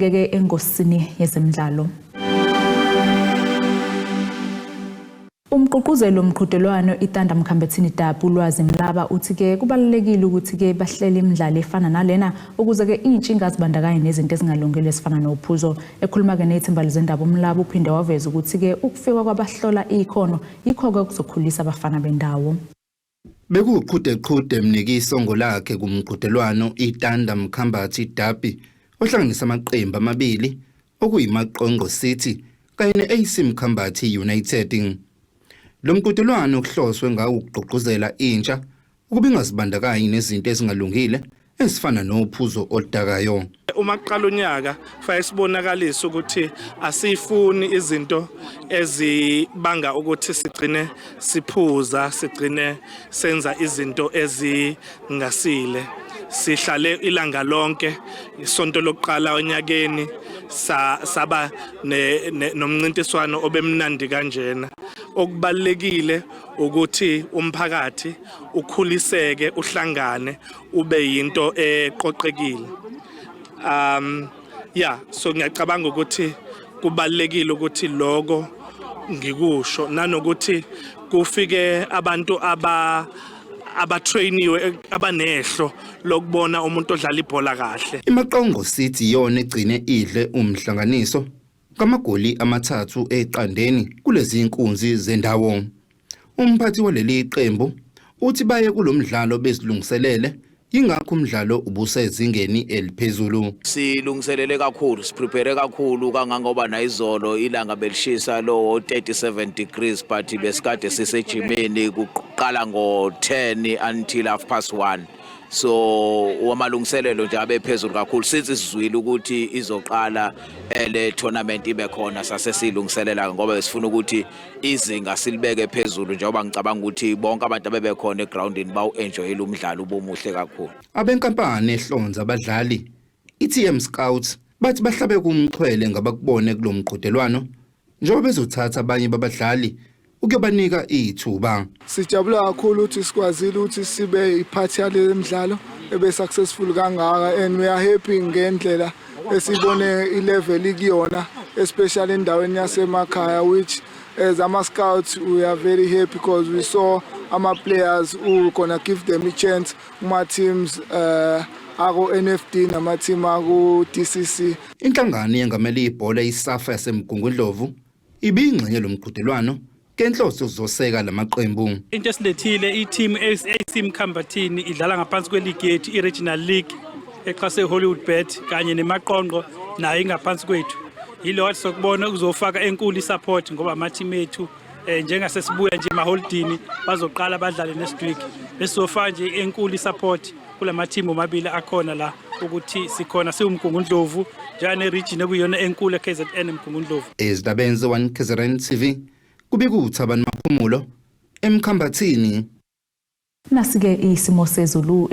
Ngeke engosini yezemidlalo. Umqhuquzelo mqhudelwano THNDR MKHAMBATHINI DERBY ulwazi mlaba uthi ke kubalulekile ukuthi ke bahlele imidlalo efana nalena ukuze ke intshinga zibandakanye nezinto ezingalungile ezifana nophuzo. Ekhuluma ke nethimba lezindaba umlaba uphinde waveza ukuthi ke ukufika kwabahlola ikhono yikho ke kuzokhulisa abafana bendawo. Bekuqhudeqhude emnikisongo lakhe kumqhudelwano THNDR MKHAMBATHINI DERBY ohlanganisa amaqembu amabili okuyimaqongo City kanye ne-AC Mkhambathi United. Lo mqhudelwano ukuhloswe ngawo ukugqugquzela intsha ukuba ingazibandakanye nezinto ezingalungile ezifana nophuzo oludakayo. Uma kuqala unyaka kufanele sibonakalise ukuthi asifuni izinto ezibanga ukuthi sigcine siphuza, sigcine senza izinto ezingasile. Sihlale ilanga lonke isonto lokuqala onyakeni saba nomncintiswano obemnandi kanjena. Okubalekile ukuthi umphakathi ukhuliseke, uhlangane, ube yinto eqoqekile. So ngiyacabanga ukuthi kubalekile ukuthi logo ngikusho nanokuthi kufike abantu abatrainiwe abanehlo lokubona umuntu odlala ibhola kahle. Imaqongo City yona egcine idle umhlanganiso kamagoli amathathu eqandeni kulezi inkunzi zendawo. Umphathi waleli qembu uthi baye kulomdlalo bezilungiselele ingakho umdlalo ubusezingeni eliphezulu. Silungiselele kakhulu, siprepare kakhulu kangangoba nayizolo ilanga belishisa lo 37 degrees but besikade sisejimeni kuqala ngo10 until 1:30. So wamalungiselelo nje abephezulu kakhulu sithi sizwile ukuthi izoqala le tournament ibe khona sase silungiselela ngoba besifuna ukuthi izinga silibeke phezulu njengoba ngicabanga ukuthi bonke abantu abebekhona egroundini bawu-enjoyela umdlalo obuhle kakhulu. Abenkampani ehlonza abadlali iTM Scouts bathi bahlabe kumxhwele ngabakubone kulomqhudelwano njengoba bezothatha abanye babadlali ukuyobanika ithuba. Sijabula kakhulu ukuthi sikwazile ukuthi sibe iphathi yale midlalo ebe successful kangaka and we are happy ngendlela esibone ilevel ikuyona especially endaweni yasemakhaya which as ama scouts we are very happy because we saw ama players who gonna give them a chance kuma teams ako NFD nama team ako DCC. Inhlangano yengamele ibhola isafa yasemgungundlovu ibingxenye lomqhudelwano kenhloso uzoseka lamaqembu. Into esilethile i-team AC Mkhambathini idlala ngaphansi kweleague yethu i-Regional League exhase Hollywood Bet kanye nemaqonqo nayo ingaphansi kwethu. Yilo wathi sokubona uzofaka enkulu isupport ngoba ama team ethu njengasesibuya nje emaholdini bazoqala badlale next week. Besofaka nje enkulu isupport kulama team omabili akhona la ukuthi sikhona siwumgungundlovu njane region ekuyona enkulu KZN Mgungundlovu. Ezidabenze 1 KZN TV kubikuthi abantu maphumulo eMkhambathini. Nasike isimo sezulu